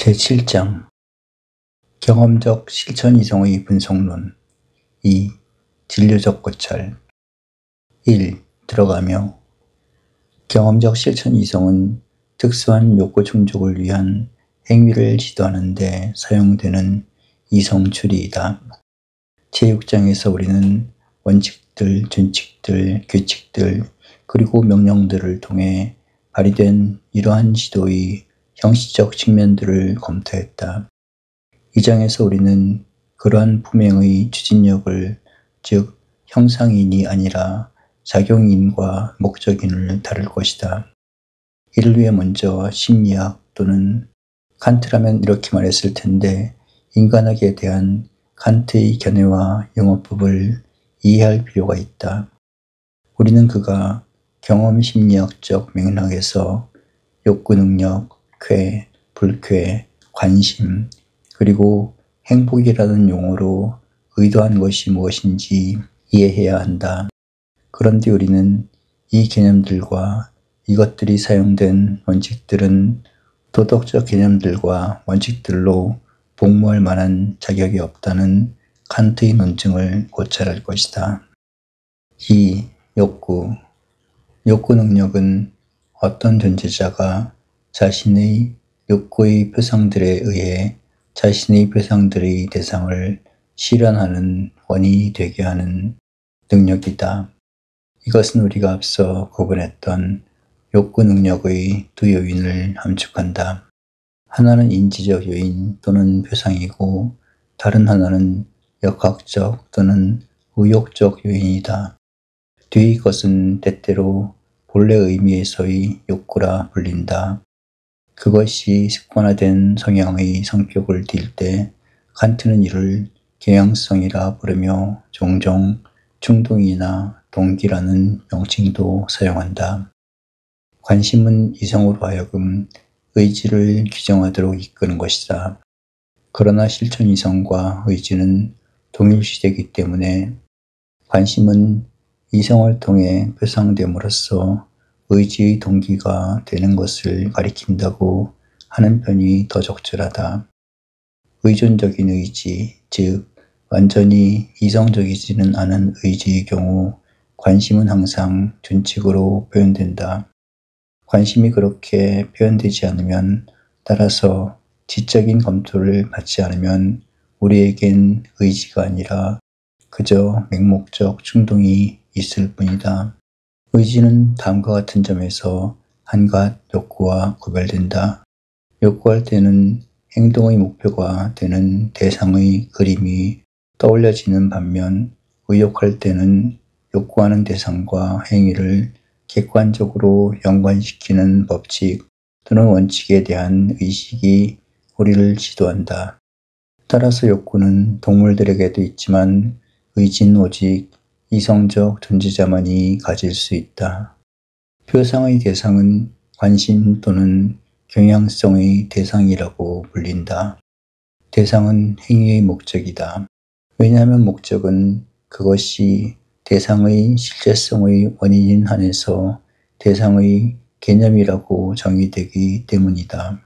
제7장 경험적 실천 이성의 분석론 2. 진료적 고찰 1. 들어가며 경험적 실천 이성은 특수한 욕구 충족을 위한 행위를 지도하는 데 사용되는 이성 추리이다. 제6장에서 우리는 원칙들, 준칙들, 규칙들, 그리고 명령들을 통해 발휘된 이러한 지도의 형식적 측면들을 검토했다. 이 장에서 우리는 그러한 품행의 추진력을, 즉 형상인이 아니라 작용인과 목적인을 다룰 것이다. 이를 위해 먼저 심리학 또는 칸트라면 이렇게 말했을 텐데 인간학에 대한 칸트의 견해와 용어법을 이해할 필요가 있다. 우리는 그가 경험심리학적 맥락에서 욕구능력, 쾌, 불쾌, 관심, 그리고 행복이라는 용어로 의도한 것이 무엇인지 이해해야 한다. 그런데 우리는 이 개념들과 이것들이 사용된 원칙들은 도덕적 개념들과 원칙들로 복무할 만한 자격이 없다는 칸트의 논증을 고찰할 것이다. 2. 욕구. 욕구 능력은 어떤 존재자가 자신의 욕구의 표상들에 의해 자신의 표상들의 대상을 실현하는 원인이 되게 하는 능력이다. 이것은 우리가 앞서 구분했던 욕구 능력의 두 요인을 함축한다. 하나는 인지적 요인 또는 표상이고 다른 하나는 역학적 또는 의욕적 요인이다. 뒤의 것은 때때로 본래 의미에서의 욕구라 불린다. 그것이 습관화된 성향의 성격을 띌 때 칸트는 이를 경향성이라 부르며 종종 충동이나 동기라는 명칭도 사용한다. 관심은 이성으로 하여금 의지를 규정하도록 이끄는 것이다. 그러나 실천 이성과 의지는 동일시되기 때문에 관심은 이성을 통해 표상됨으로써 의지의 동기가 되는 것을 가리킨다고 하는 편이 더 적절하다. 의존적인 의지, 즉 완전히 이성적이지는 않은 의지의 경우 관심은 항상 준칙으로 표현된다. 관심이 그렇게 표현되지 않으면, 따라서 지적인 검토를 받지 않으면 우리에겐 의지가 아니라 그저 맹목적 충동이 있을 뿐이다. 의지는 다음과 같은 점에서 한갓 욕구와 구별된다. 욕구할 때는 행동의 목표가 되는 대상의 그림이 떠올려지는 반면 의욕할 때는 욕구하는 대상과 행위를 객관적으로 연관시키는 법칙 또는 원칙에 대한 의식이 우리를 지도한다. 따라서 욕구는 동물들에게도 있지만 의지는 오직 이성적 존재자만이 가질 수 있다. 표상의 대상은 관심 또는 경향성의 대상이라고 불린다. 대상은 행위의 목적이다. 왜냐하면 목적은 그것이 대상의 실제성의 원인인 한에서 대상의 개념이라고 정의되기 때문이다.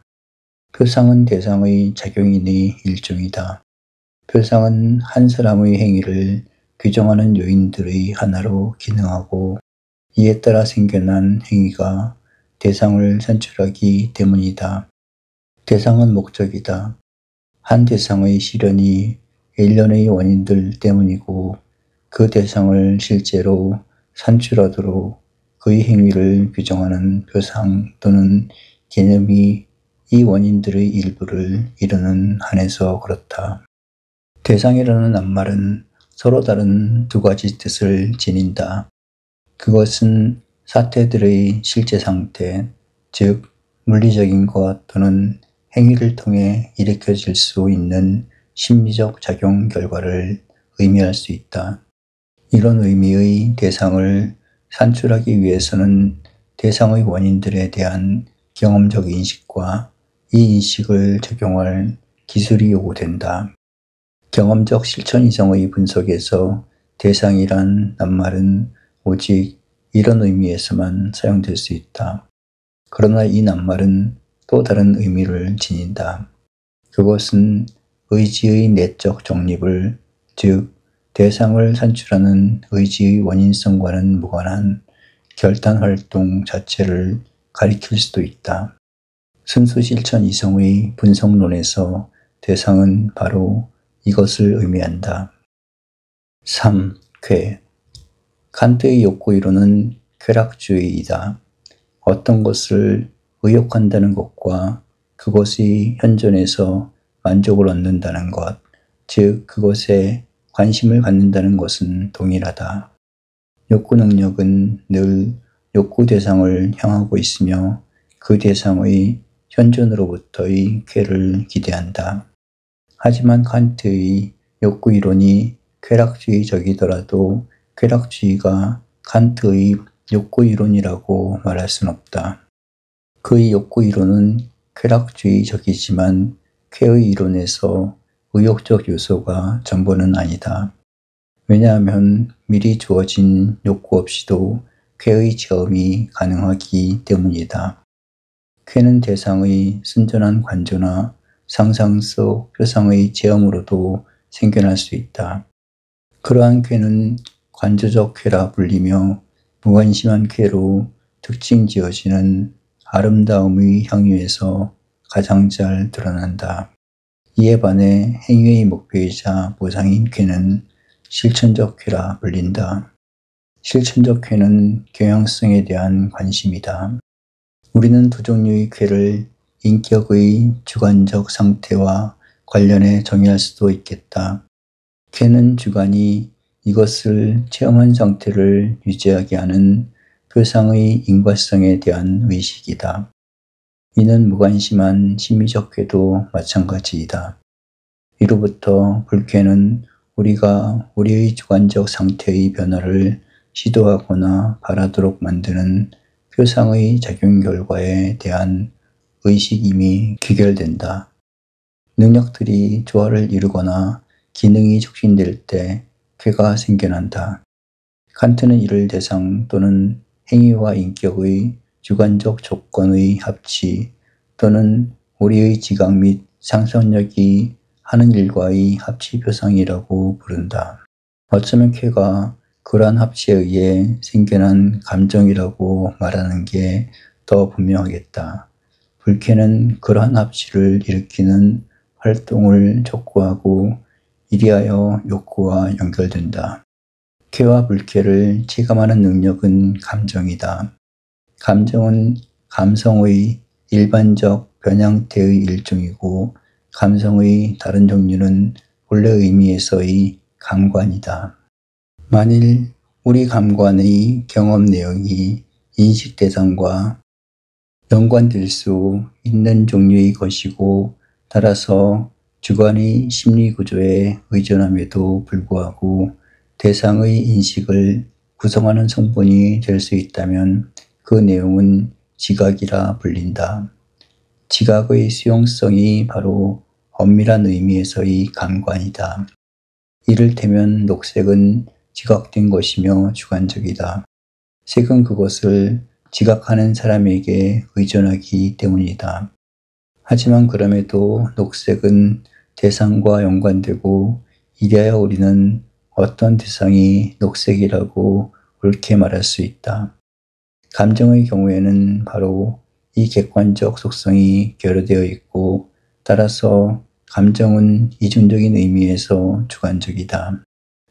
표상은 대상의 작용인의 일종이다. 표상은 한 사람의 행위를 규정하는 요인들의 하나로 기능하고 이에 따라 생겨난 행위가 대상을 산출하기 때문이다. 대상은 목적이다. 한 대상의 실현이 일련의 원인들 때문이고 그 대상을 실제로 산출하도록 그의 행위를 규정하는 표상 또는 개념이 이 원인들의 일부를 이루는 한에서 그렇다. 대상이라는 낱말은 서로 다른 두 가지 뜻을 지닌다. 그것은 사태들의 실제 상태, 즉 물리적인 것 또는 행위를 통해 일으켜질 수 있는 심리적 작용 결과를 의미할 수 있다. 이런 의미의 대상을 산출하기 위해서는 대상의 원인들에 대한 경험적 인식과 이 인식을 적용할 기술이 요구된다. 경험적 실천 이성의 분석에서 대상이란 낱말은 오직 이런 의미에서만 사용될 수 있다. 그러나 이 낱말은 또 다른 의미를 지닌다. 그것은 의지의 내적 정립을, 즉 대상을 산출하는 의지의 원인성과는 무관한 결단활동 자체를 가리킬 수도 있다. 순수 실천 이성의 분석론에서 대상은 바로 이것을 의미한다. 3. 쾌. 칸트의 욕구 이론은 쾌락주의이다. 어떤 것을 의욕한다는 것과 그것이 현존해서 만족을 얻는다는 것, 즉 그것에 관심을 갖는다는 것은 동일하다. 욕구 능력은 늘 욕구 대상을 향하고 있으며 그 대상의 현존으로부터의 쾌를 기대한다. 하지만 칸트의 욕구 이론이 쾌락주의적이더라도 쾌락주의가 칸트의 욕구 이론이라고 말할 순 없다. 그의 욕구 이론은 쾌락주의적이지만 쾌의 이론에서 의욕적 요소가 전부는 아니다. 왜냐하면 미리 주어진 욕구 없이도 쾌의 체험이 가능하기 때문이다. 쾌는 대상의 순전한 관조나 상상 속 표상의 체험으로도 생겨날 수 있다. 그러한 쾌는 관조적 쾌라 불리며 무관심한 쾌로 특징 지어지는 아름다움의 향유에서 가장 잘 드러난다. 이에 반해 행위의 목표이자 보상인 쾌는 실천적 쾌라 불린다. 실천적 쾌는 경향성에 대한 관심이다. 우리는 두 종류의 쾌를 인격의 주관적 상태와 관련해 정의할 수도 있겠다. 쾌는 주관이 이것을 체험한 상태를 유지하게 하는 표상의 인과성에 대한 의식이다. 이는 무관심한 심미적 쾌도 마찬가지이다. 이로부터 불쾌는 우리가 우리의 주관적 상태의 변화를 시도하거나 바라도록 만드는 표상의 작용 결과에 대한 의식임이 귀결된다. 능력들이 조화를 이루거나 기능이 촉진될 때 쾌가 생겨난다. 칸트는 이를 대상 또는 행위와 인격의 주관적 조건의 합치 또는 우리의 지각 및 상상력이 하는 일과의 합치 표상이라고 부른다. 어쩌면 쾌가 그러한 합치에 의해 생겨난 감정이라고 말하는 게 더 분명하겠다. 불쾌는 그러한 합치를 일으키는 활동을 촉구하고 이리하여 욕구와 연결된다. 쾌와 불쾌를 체감하는 능력은 감정이다. 감정은 감성의 일반적 변형태의 일종이고 감성의 다른 종류는 본래 의미에서의 감관이다. 만일 우리 감관의 경험 내용이 인식 대상과 연관될 수 있는 종류의 것이고 따라서 주관의 심리 구조에 의존함에도 불구하고 대상의 인식을 구성하는 성분이 될 수 있다면 그 내용은 지각이라 불린다. 지각의 수용성이 바로 엄밀한 의미에서의 감관이다. 이를테면 녹색은 지각된 것이며 주관적이다. 색은 그것을 지각하는 사람에게 의존하기 때문이다. 하지만 그럼에도 녹색은 대상과 연관되고 이래야 우리는 어떤 대상이 녹색이라고 옳게 말할 수 있다. 감정의 경우에는 바로 이 객관적 속성이 결여되어 있고 따라서 감정은 이중적인 의미에서 주관적이다.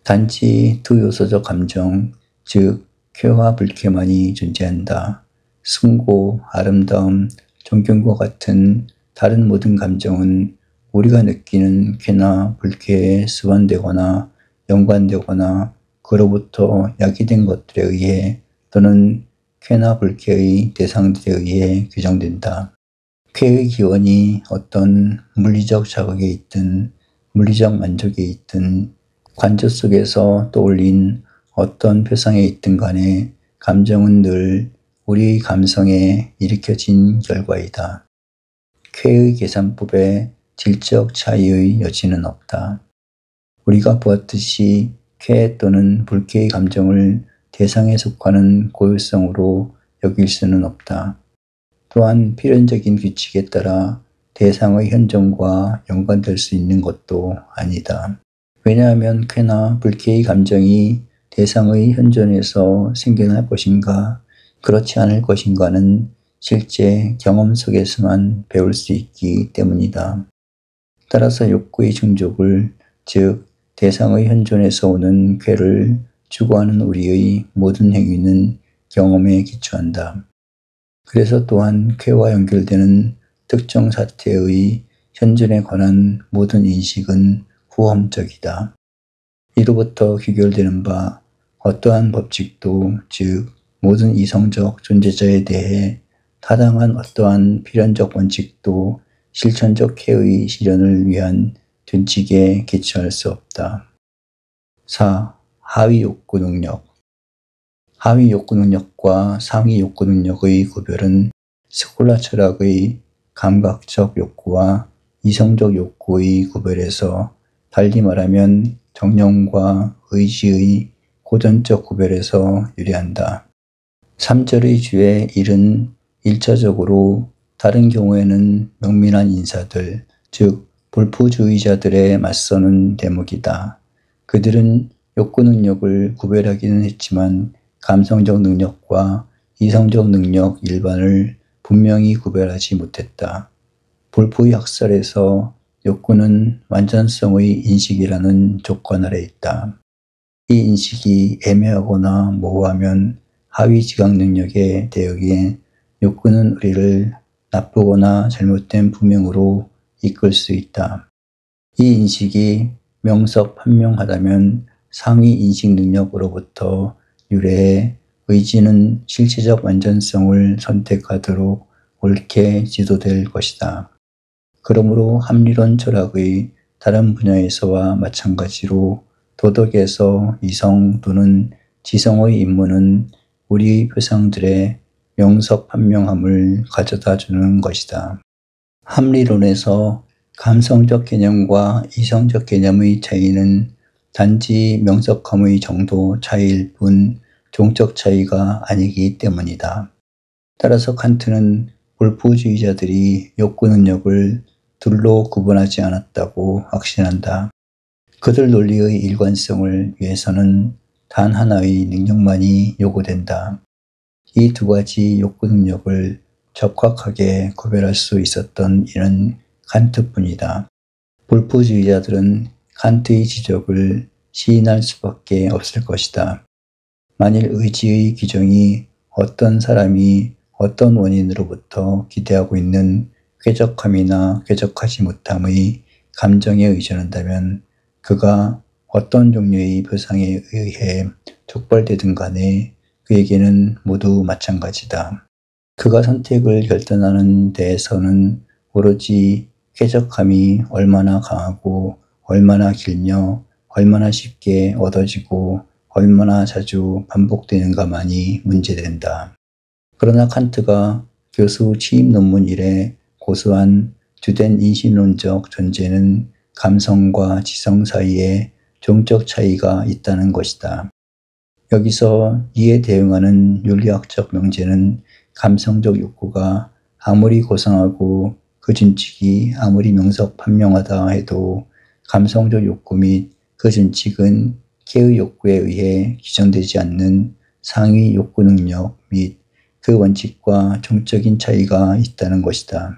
단지 두 요소적 감정, 즉 쾌와 불쾌만이 존재한다. 숭고, 아름다움, 존경과 같은 다른 모든 감정은 우리가 느끼는 쾌나 불쾌에 수반되거나 연관되거나 그로부터 야기된 것들에 의해 또는 쾌나 불쾌의 대상들에 의해 규정된다. 쾌의 기원이 어떤 물리적 자극에 있든 물리적 만족에 있든 관조 속에서 떠올린 어떤 표상에 있든 간에 감정은 늘 우리의 감성에 일으켜진 결과이다. 쾌의 계산법에 질적 차이의 여지는 없다. 우리가 보았듯이 쾌 또는 불쾌의 감정을 대상에 속하는 고유성으로 여길 수는 없다. 또한 필연적인 규칙에 따라 대상의 현존과 연관될 수 있는 것도 아니다. 왜냐하면 쾌나 불쾌의 감정이 대상의 현존에서 생겨날 것인가 그렇지 않을 것인가는 실제 경험 속에서만 배울 수 있기 때문이다. 따라서 욕구의 충족을, 즉 대상의 현존에서 오는 쾌를 추구하는 우리의 모든 행위는 경험에 기초한다. 그래서 또한 쾌와 연결되는 특정 사태의 현존에 관한 모든 인식은 후험적이다. 이로부터 귀결되는 바 어떠한 법칙도, 즉 모든 이성적 존재자에 대해 타당한 어떠한 필연적 원칙도 실천적 쾌의 실현을 위한 된칙에 기초할 수 없다. 4. 하위 욕구 능력. 하위 욕구 능력과 상위 욕구 능력의 구별은 스콜라 철학의 감각적 욕구와 이성적 욕구의 구별에서, 달리 말하면 정령과 의지의 고전적 구별에서 유래한다. 3절의 주에 1은 1차적으로 다른 경우에는 명민한 인사들, 즉 볼프주의자들에 맞서는 대목이다. 그들은 욕구 능력을 구별하기는 했지만 감성적 능력과 이성적 능력 일반을 분명히 구별하지 못했다. 볼프의 학설에서 욕구는 완전성의 인식이라는 조건 아래 있다. 이 인식이 애매하거나 모호하면 하위 지각 능력에 대응해 욕구는 우리를 나쁘거나 잘못된 부명으로 이끌 수 있다. 이 인식이 명석판명하다면 상위 인식 능력으로부터 유래해 의지는 실체적 완전성을 선택하도록 옳게 지도될 것이다. 그러므로 합리론 철학의 다른 분야에서와 마찬가지로 도덕에서 이성 또는 지성의 임무는 우리의 표상들의 명석판명함을 가져다 주는 것이다. 합리론에서 감성적 개념과 이성적 개념의 차이는 단지 명석함의 정도 차이일 뿐 종적 차이가 아니기 때문이다. 따라서 칸트는 볼프주의자들이 욕구 능력을 둘로 구분하지 않았다고 확신한다. 그들 논리의 일관성을 위해서는 단 하나의 능력만이 요구된다. 이 두 가지 욕구 능력을 적확하게 구별할 수 있었던 이는 칸트뿐이다. 볼프주의자들은 칸트의 지적을 시인할 수밖에 없을 것이다. 만일 의지의 규정이 어떤 사람이 어떤 원인으로부터 기대하고 있는 쾌적함이나 쾌적하지 못함의 감정에 의존한다면 그가 어떤 종류의 표상에 의해 촉발되든 간에 그에게는 모두 마찬가지다. 그가 선택을 결단하는 데에서는 오로지 쾌적함이 얼마나 강하고 얼마나 길며 얼마나 쉽게 얻어지고 얼마나 자주 반복되는가만이 문제된다. 그러나 칸트가 교수 취임 논문 이래 고수한 주된 인신론적 존재는 감성과 지성 사이에 종적 차이가 있다는 것이다. 여기서 이에 대응하는 윤리학적 명제는 감성적 욕구가 아무리 고상하고 그 준칙이 아무리 명석판명하다 해도 감성적 욕구 및 그 준칙은 쾌의 욕구에 의해 규정되지 않는 상위 욕구 능력 및 그 원칙과 종적인 차이가 있다는 것이다.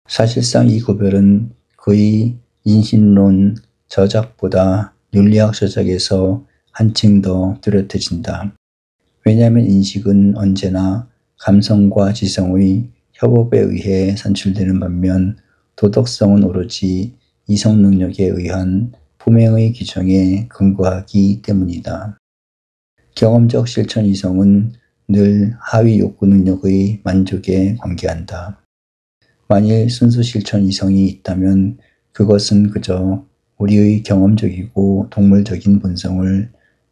사실상 이 구별은 거의 인신론 저작보다 윤리학 저작에서 한층 더 뚜렷해진다. 왜냐하면 인식은 언제나 감성과 지성의 협업에 의해 산출되는 반면 도덕성은 오로지 이성 능력에 의한 품행의 규정에 근거하기 때문이다. 경험적 실천 이성은 늘 하위 욕구 능력의 만족에 관계한다. 만일 순수 실천 이성이 있다면 그것은 그저 우리의 경험적이고 동물적인 본성을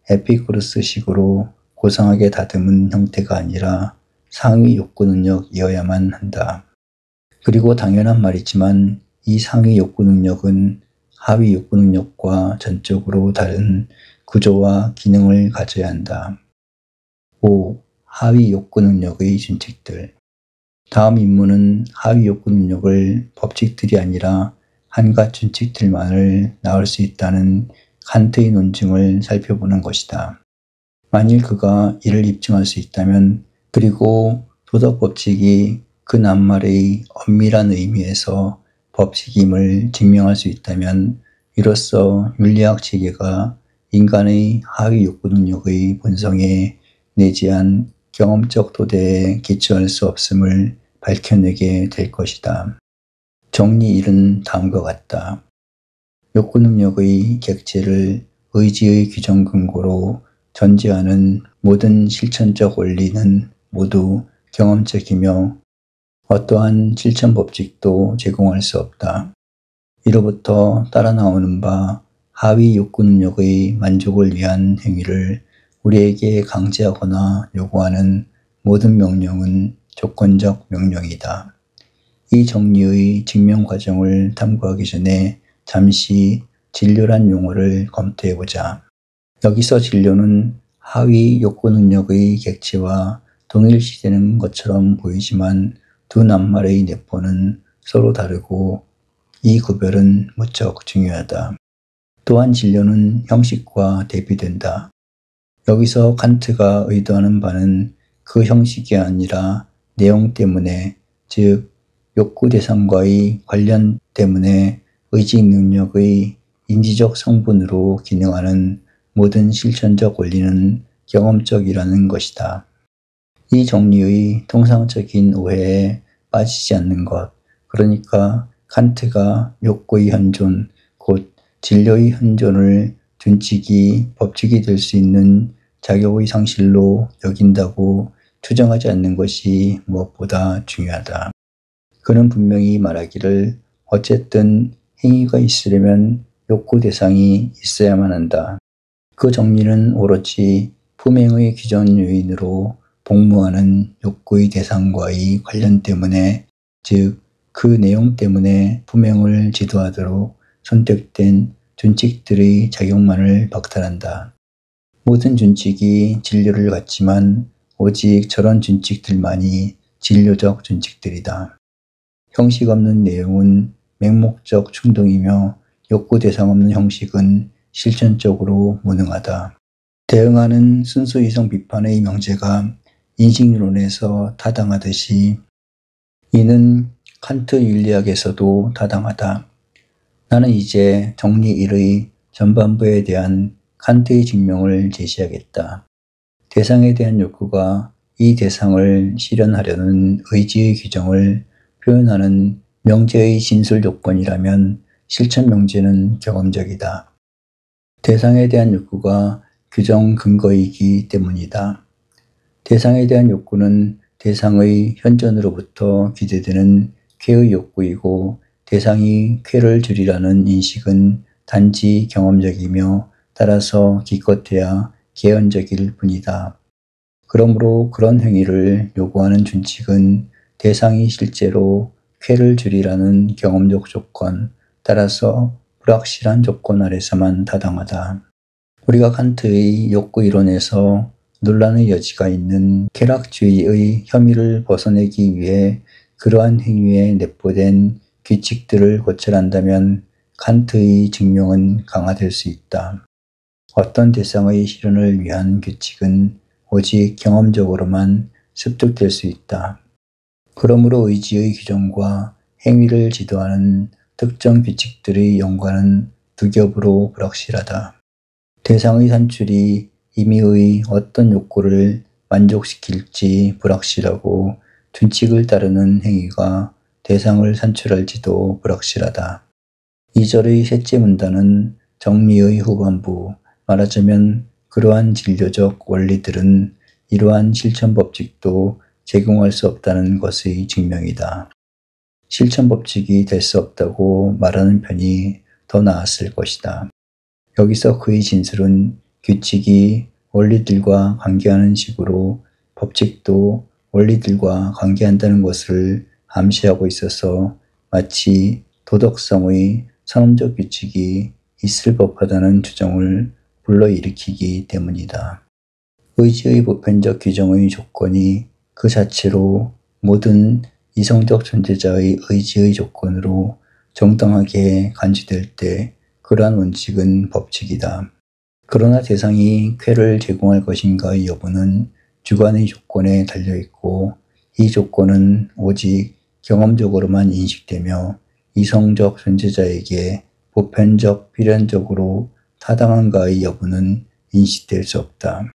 에피쿠로스식으로 고상하게 다듬은 형태가 아니라 상위 욕구 능력이어야만 한다. 그리고 당연한 말이지만 이 상위 욕구 능력은 하위 욕구 능력과 전적으로 다른 구조와 기능을 가져야 한다. 5. 하위 욕구 능력의 준칙들. 다음 임무는 하위 욕구 능력을 법칙들이 아니라 한갓 준칙들만을 낳을 수 있다는 칸트의 논증을 살펴보는 것이다. 만일 그가 이를 입증할 수 있다면, 그리고 도덕 법칙이 그 낱말의 엄밀한 의미에서 법칙임을 증명할 수 있다면, 이로써 윤리학 체계가 인간의 하위 욕구 능력의 본성에 내재한 경험적 토대에 기초할 수 없음을 밝혀내게 될 것이다. 정리 1은 다음과 같다. 욕구 능력의 객체를 의지의 규정 근거로 전제하는 모든 실천적 원리는 모두 경험적이며 어떠한 실천 법칙도 제공할 수 없다. 이로부터 따라 나오는 바 하위 욕구 능력의 만족을 위한 행위를 우리에게 강제하거나 요구하는 모든 명령은 조건적 명령이다. 이 정리의 증명 과정을 탐구하기 전에 잠시 진료란 용어를 검토해보자. 여기서 진료는 하위 욕구 능력의 객체와 동일시되는 것처럼 보이지만 두 낱말의 내포는 서로 다르고 이 구별은 무척 중요하다. 또한 진료는 형식과 대비된다. 여기서 칸트가 의도하는 바는 그 형식이 아니라 내용 때문에, 즉 욕구 대상과의 관련 때문에 의식 능력의 인지적 성분으로 기능하는 모든 실천적 원리는 경험적이라는 것이다. 이 정리의 통상적인 오해에 빠지지 않는 것, 그러니까 칸트가 욕구의 현존, 곧 진료의 현존을 준칙이 법칙이 될 수 있는 자격의 상실로 여긴다고 추정하지 않는 것이 무엇보다 중요하다. 그는 분명히 말하기를 어쨌든 행위가 있으려면 욕구 대상이 있어야만 한다. 그 정리는 오로지 품행의 기존 요인으로 복무하는 욕구의 대상과의 관련 때문에, 즉 그 내용 때문에 품행을 지도하도록 선택된 준칙들의 작용만을 박탈한다. 모든 준칙이 진료를 갖지만 오직 저런 준칙들만이 진료적 준칙들이다. 형식 없는 내용은 맹목적 충동이며 욕구 대상 없는 형식은 실천적으로 무능하다. 대응하는 순수 이성 비판의 명제가 인식론에서 타당하듯이 이는 칸트 윤리학에서도 타당하다. 나는 이제 정리 1의 전반부에 대한 칸트의 증명을 제시하겠다. 대상에 대한 욕구가 이 대상을 실현하려는 의지의 규정을 표현하는 명제의 진술 요건이라면 실천 명제는 경험적이다. 대상에 대한 욕구가 규정 근거이기 때문이다. 대상에 대한 욕구는 대상의 현존으로부터 기대되는 쾌의 욕구이고, 대상이 쾌를 주리라는 인식은 단지 경험적이며 따라서 기껏해야 개연적일 뿐이다. 그러므로 그런 행위를 요구하는 준칙은 대상이 실제로 쾌를 주리라는 경험적 조건, 따라서 불확실한 조건 아래서만 타당하다. 우리가 칸트의 욕구 이론에서 논란의 여지가 있는 쾌락주의의 혐의를 벗어내기 위해 그러한 행위에 내포된 규칙들을 고찰한다면 칸트의 증명은 강화될 수 있다. 어떤 대상의 실현을 위한 규칙은 오직 경험적으로만 습득될 수 있다. 그러므로 의지의 규정과 행위를 지도하는 특정 규칙들의 연관은 두 겹으로 불확실하다. 대상의 산출이 임의의 어떤 욕구를 만족시킬지 불확실하고, 준칙을 따르는 행위가 대상을 산출할지도 불확실하다. 2절의 셋째 문단은 정리의 후반부, 말하자면 그러한 진료적 원리들은 이러한 실천 법칙도 제공할 수 없다는 것의 증명이다. 실천 법칙이 될 수 없다고 말하는 편이 더 나았을 것이다. 여기서 그의 진술은 규칙이 원리들과 관계하는 식으로 법칙도 원리들과 관계한다는 것을 암시하고 있어서 마치 도덕성의 선언적 규칙이 있을 법하다는 추정을 불러일으키기 때문이다. 의지의 보편적 규정의 조건이 그 자체로 모든 이성적 존재자의 의지의 조건으로 정당하게 간주될 때 그러한 원칙은 법칙이다. 그러나 대상이 쾌를 제공할 것인가의 여부는 주관의 조건에 달려있고 이 조건은 오직 경험적으로만 인식되며 이성적 존재자에게 보편적 필연적으로 타당한가의 여부는 인식될 수 없다.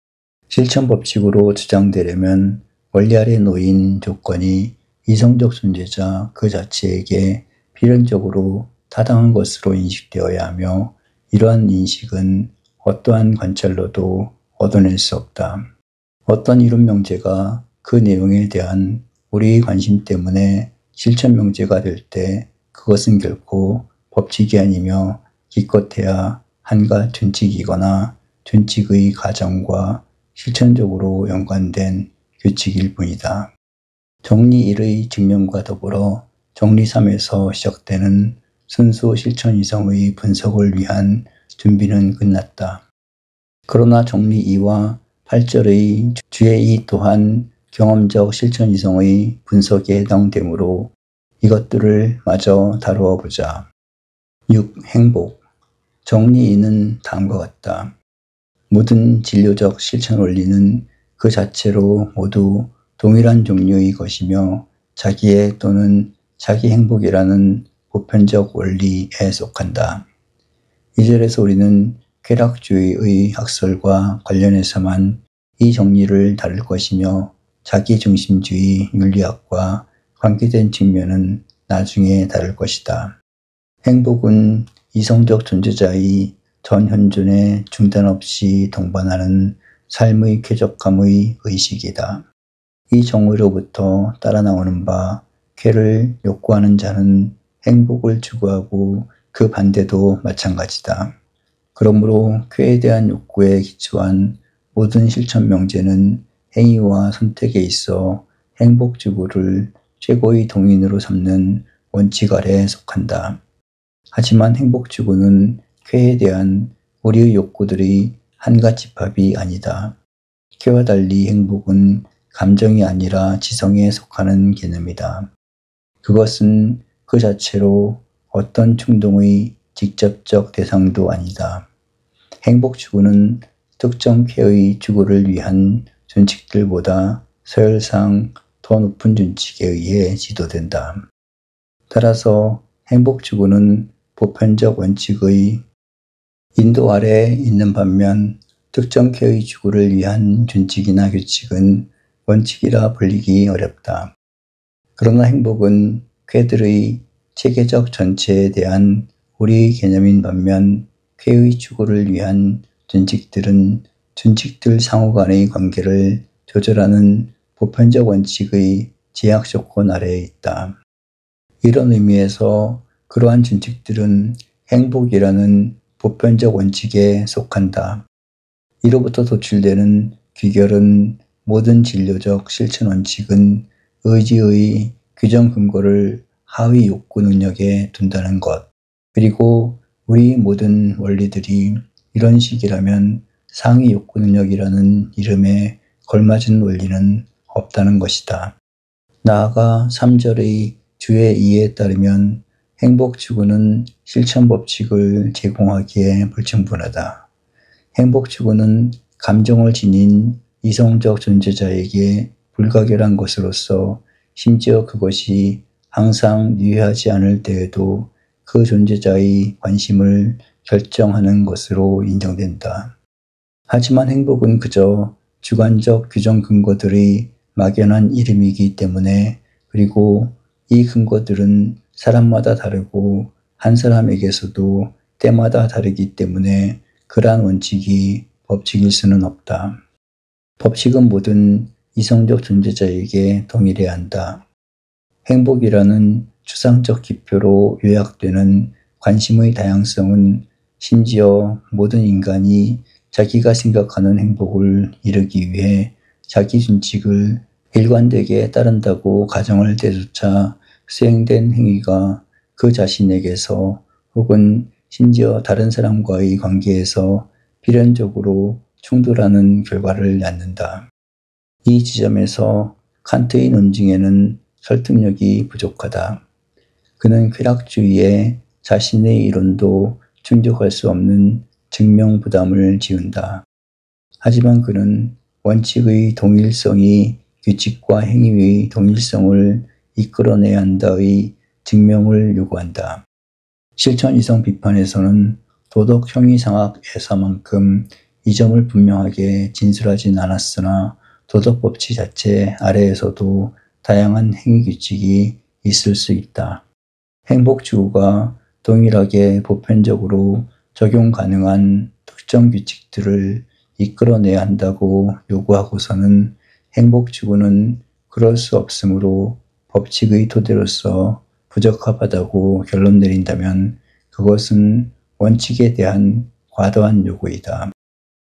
실천 법칙으로 주장되려면 원리 아래 놓인 조건이 이성적 존재자 그 자체에게 필연적으로 타당한 것으로 인식되어야 하며 이러한 인식은 어떠한 관찰로도 얻어낼 수 없다. 어떤 이론 명제가 그 내용에 대한 우리의 관심 때문에 실천 명제가 될 때 그것은 결코 법칙이 아니며 기껏해야 한갓 준칙이거나 준칙의 가정과 실천적으로 연관된 규칙일 뿐이다. 정리 1의 증명과 더불어 정리 3에서 시작되는 순수 실천 이성의 분석을 위한 준비는 끝났다. 그러나 정리 2와 8절의 주의 2 또한 경험적 실천 이성의 분석에 해당되므로 이것들을 마저 다루어 보자. 6. 행복. 정리 2는 다음과 같다. 모든 진료적 실천 원리는 그 자체로 모두 동일한 종류의 것이며 자기의 또는 자기 행복이라는 보편적 원리에 속한다. 이 절에서 우리는 쾌락주의의 학설과 관련해서만 이 정리를 다룰 것이며 자기중심주의 윤리학과 관계된 측면은 나중에 다룰 것이다. 행복은 이성적 존재자의 전 현존에 중단 없이 동반하는 삶의 쾌적함의 의식이다. 이 정의로부터 따라 나오는 바 쾌를 욕구하는 자는 행복을 추구하고 그 반대도 마찬가지다. 그러므로 쾌에 대한 욕구에 기초한 모든 실천 명제는 행위와 선택에 있어 행복 추구를 최고의 동인으로 삼는 원칙 아래에 속한다. 하지만 행복 추구는 쾌에 대한 우리의 욕구들의 한갓 집합이 아니다. 쾌와 달리 행복은 감정이 아니라 지성에 속하는 개념이다. 그것은 그 자체로 어떤 충동의 직접적 대상도 아니다. 행복 추구는 특정 쾌의 추구를 위한 준칙들보다 서열상 더 높은 준칙에 의해 지도된다. 따라서 행복 추구는 보편적 원칙의 인도 아래에 있는 반면 특정 쾌의 추구를 위한 준칙이나 규칙은 원칙이라 불리기 어렵다. 그러나 행복은 쾌들의 체계적 전체에 대한 우리의 개념인 반면 쾌의 추구를 위한 준칙들은 준칙들 상호 간의 관계를 조절하는 보편적 원칙의 제약 조건 아래에 있다. 이런 의미에서 그러한 준칙들은 행복이라는 보편적 원칙에 속한다. 이로부터 도출되는 귀결은 모든 진료적 실천 원칙은 의지의 규정 근거를 하위 욕구 능력에 둔다는 것, 그리고 우리 모든 원리들이 이런 식이라면 상위 욕구 능력이라는 이름에 걸맞은 원리는 없다는 것이다. 나아가 3절의 주의 2에 따르면 행복 추구는 실천 법칙을 제공하기에 불충분하다. 행복 추구는 감정을 지닌 이성적 존재자에게 불가결한 것으로서 심지어 그것이 항상 유효하지 않을 때에도 그 존재자의 관심을 결정하는 것으로 인정된다. 하지만 행복은 그저 주관적 규정 근거들의 막연한 이름이기 때문에 그리고 이 근거들은 사람마다 다르고 한 사람에게서도 때마다 다르기 때문에 그러한 원칙이 법칙일 수는 없다. 법칙은 모든 이성적 존재자에게 동일해야 한다. 행복이라는 추상적 기표로 요약되는 관심의 다양성은 심지어 모든 인간이 자기가 생각하는 행복을 이루기 위해 자기 준칙을 일관되게 따른다고 가정할 때조차 수행된 행위가 그 자신에게서 혹은 심지어 다른 사람과의 관계에서 필연적으로 충돌하는 결과를 낳는다. 이 지점에서 칸트의 논증에는 설득력이 부족하다. 그는 쾌락주의에 자신의 이론도 충족할 수 없는 증명 부담을 지운다. 하지만 그는 원칙의 동일성이 규칙과 행위의 동일성을 이끌어내야 한다의 증명을 요구한다. 실천 이성 비판에서는 도덕 형이상학에서만큼 이 점을 분명하게 진술하진 않았으나 도덕 법칙 자체 아래에서도 다양한 행위 규칙이 있을 수 있다. 행복 추구가 동일하게 보편적으로 적용 가능한 특정 규칙들을 이끌어내야 한다고 요구하고서는 행복 추구는 그럴 수 없으므로 법칙의 토대로서 부적합하다고 결론 내린다면 그것은 원칙에 대한 과도한 요구이다.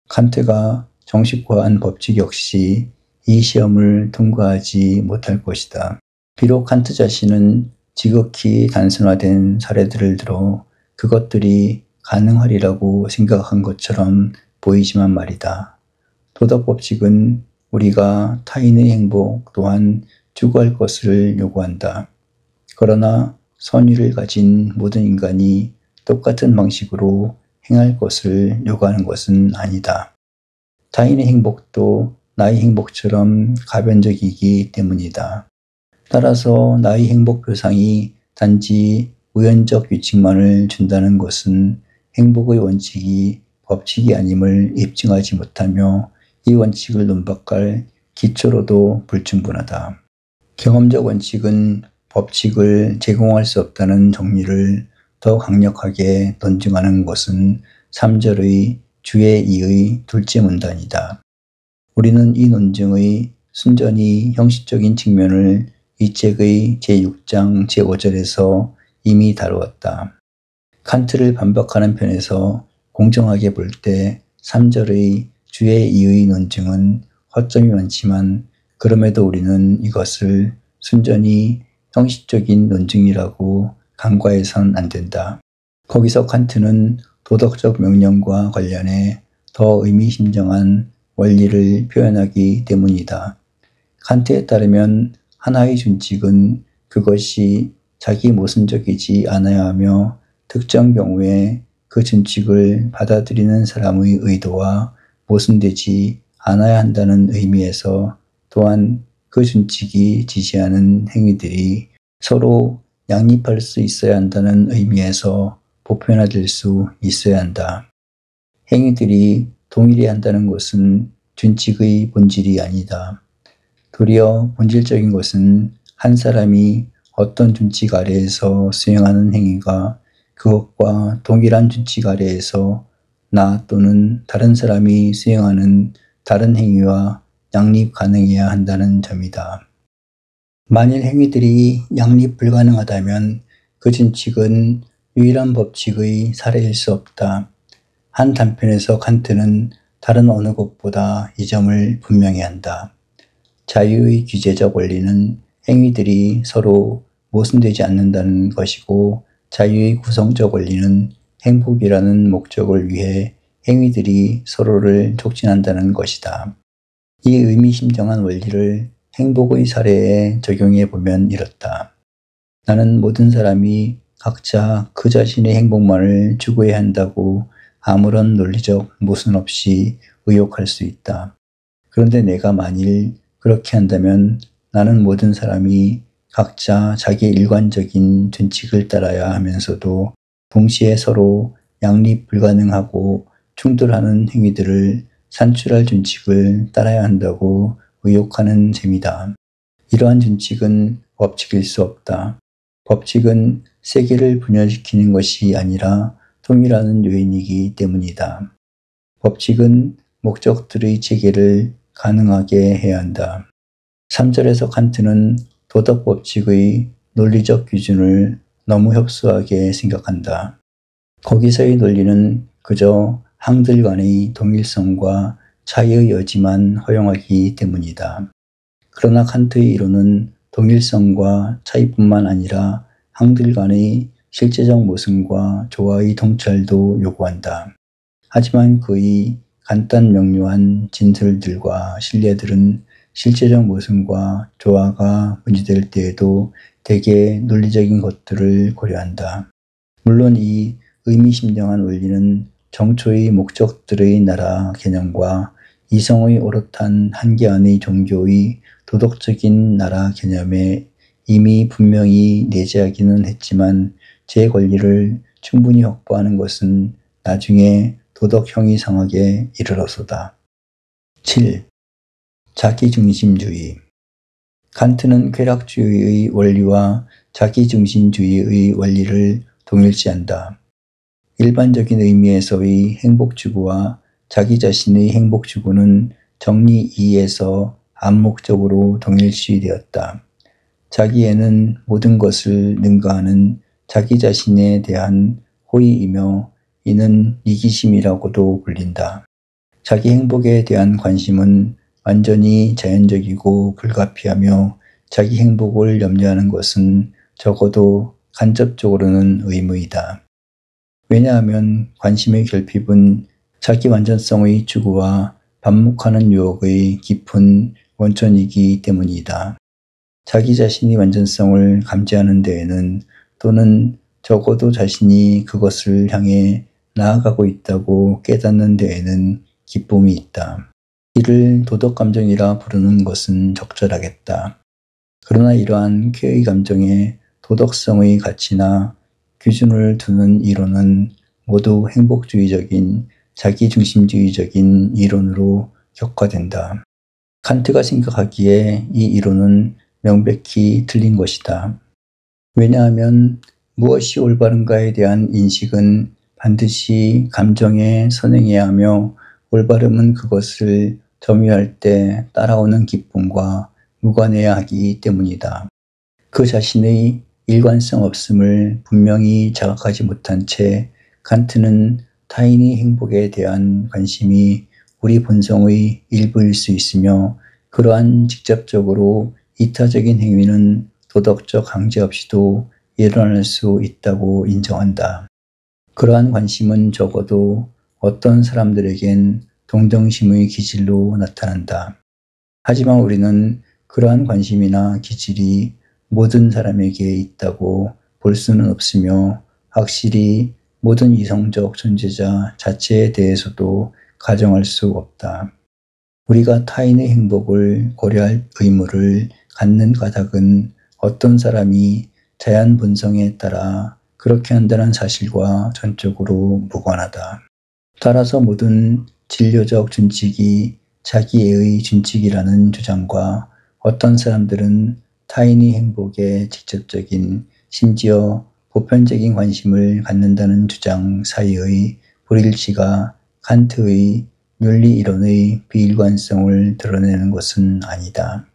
칸트가 정식화한 법칙 역시 이 시험을 통과하지 못할 것이다. 비록 칸트 자신은 지극히 단순화된 사례들을 들어 그것들이 가능하리라고 생각한 것처럼 보이지만 말이다. 도덕 법칙은 우리가 타인의 행복 또한 추구할 것을 요구한다. 그러나 선의를 가진 모든 인간이 똑같은 방식으로 행할 것을 요구하는 것은 아니다. 타인의 행복도 나의 행복처럼 가변적이기 때문이다. 따라서 나의 행복 표상이 단지 우연적 규칙만을 준다는 것은 행복의 원칙이 법칙이 아님을 입증하지 못하며 이 원칙을 논박할 기초로도 불충분하다. 경험적 원칙은 법칙을 제공할 수 없다는 정리를 더 강력하게 논증하는 것은 3절의 주의 이의 둘째 문단이다. 우리는 이 논증의 순전히 형식적인 측면을 이 책의 제6장 제5절에서 이미 다루었다. 칸트를 반박하는 편에서 공정하게 볼 때 3절의 주의 이의 논증은 허점이 많지만 그럼에도 우리는 이것을 순전히 형식적인 논증이라고 간과해선 안 된다. 거기서 칸트는 도덕적 명령과 관련해 더 의미심장한 원리를 표현하기 때문이다. 칸트에 따르면 하나의 준칙은 그것이 자기 모순적이지 않아야 하며 특정 경우에 그 준칙을 받아들이는 사람의 의도와 모순되지 않아야 한다는 의미에서 또한 그 준칙이 지시하는 행위들이 서로 양립할 수 있어야 한다는 의미에서 보편화될 수 있어야 한다. 행위들이 동일해야 한다는 것은 준칙의 본질이 아니다. 도리어 본질적인 것은 한 사람이 어떤 준칙 아래에서 수행하는 행위가 그것과 동일한 준칙 아래에서 나 또는 다른 사람이 수행하는 다른 행위와 양립 가능해야 한다는 점이다. 만일 행위들이 양립 불가능하다면 그 준칙은 유일한 법칙의 사례일 수 없다. 한 단편에서 칸트는 다른 어느 것보다 이 점을 분명히 한다. 자유의 규제적 원리는 행위들이 서로 모순되지 않는다는 것이고 자유의 구성적 원리는 행복이라는 목적을 위해 행위들이 서로를 촉진한다는 것이다. 이 의미심장한 원리를 행복의 사례에 적용해 보면 이렇다. 나는 모든 사람이 각자 그 자신의 행복만을 추구해야 한다고 아무런 논리적 모순 없이 의혹할 수 있다. 그런데 내가 만일 그렇게 한다면 나는 모든 사람이 각자 자기의 일관적인 준칙을 따라야 하면서도 동시에 서로 양립 불가능하고 충돌하는 행위들을 산출할 준칙을 따라야 한다고 의혹하는 셈이다. 이러한 준칙은 법칙일 수 없다. 법칙은 세계를 분열시키는 것이 아니라 통일하는 요인이기 때문이다. 법칙은 목적들의 체계를 가능하게 해야 한다. 3절에서 칸트는 도덕 법칙의 논리적 기준을 너무 협소하게 생각한다. 거기서의 논리는 그저 항들 간의 동일성과 차이의 여지만 허용하기 때문이다. 그러나 칸트의 이론은 동일성과 차이뿐만 아니라 항들 간의 실제적 모순과 조화의 통찰도 요구한다. 하지만 그의 간단 명료한 진술들과 신뢰들은 실제적 모순과 조화가 문제될 때에도 대개 논리적인 것들을 고려한다. 물론 이 의미심장한 원리는 정초의 목적들의 나라 개념과 이성의 오롯한 한계 안의 종교의 도덕적인 나라 개념에 이미 분명히 내재하기는 했지만 제 권리를 충분히 확보하는 것은 나중에 도덕 형이상학에 이르러서다. 7. 자기중심주의. 칸트는 쾌락주의의 원리와 자기중심주의의 원리를 동일시한다. 일반적인 의미에서의 행복추구와 자기 자신의 행복추구는 정리 2에서 암묵적으로 동일시되었다. 자기에는 모든 것을 능가하는 자기 자신에 대한 호의이며 이는 이기심이라고도 불린다. 자기 행복에 대한 관심은 완전히 자연적이고 불가피하며 자기 행복을 염려하는 것은 적어도 간접적으로는 의무이다. 왜냐하면 관심의 결핍은 자기 완전성의 추구와 반목하는 유혹의 깊은 원천이기 때문이다. 자기 자신이 완전성을 감지하는 데에는 또는 적어도 자신이 그것을 향해 나아가고 있다고 깨닫는 데에는 기쁨이 있다. 이를 도덕감정이라 부르는 것은 적절하겠다. 그러나 이러한 쾌의 감정에 도덕성의 가치나 기준을 두는 이론은 모두 행복주의적인 자기중심주의적인 이론으로 격화된다. 칸트가 생각하기에 이 이론은 명백히 틀린 것이다. 왜냐하면 무엇이 올바른가에 대한 인식은 반드시 감정에 선행해야 하며 올바름은 그것을 점유할 때 따라오는 기쁨과 무관해야 하기 때문이다. 그 자신의 일관성 없음을 분명히 자각하지 못한 채 칸트는 타인의 행복에 대한 관심이 우리 본성의 일부일 수 있으며 그러한 직접적으로 이타적인 행위는 도덕적 강제 없이도 일어날 수 있다고 인정한다. 그러한 관심은 적어도 어떤 사람들에겐 동정심의 기질로 나타난다. 하지만 우리는 그러한 관심이나 기질이 모든 사람에게 있다고 볼 수는 없으며 확실히 모든 이성적 존재자 자체에 대해서도 가정할 수 없다. 우리가 타인의 행복을 고려할 의무를 갖는 까닭은 어떤 사람이 자연 본성에 따라 그렇게 한다는 사실과 전적으로 무관하다. 따라서 모든 진료적 준칙이 자기애의 준칙이라는 주장과 어떤 사람들은 타인의 행복에 직접적인 심지어 보편적인 관심을 갖는다는 주장 사이의 불일치가 칸트의 윤리 이론의 비일관성을 드러내는 것은 아니다.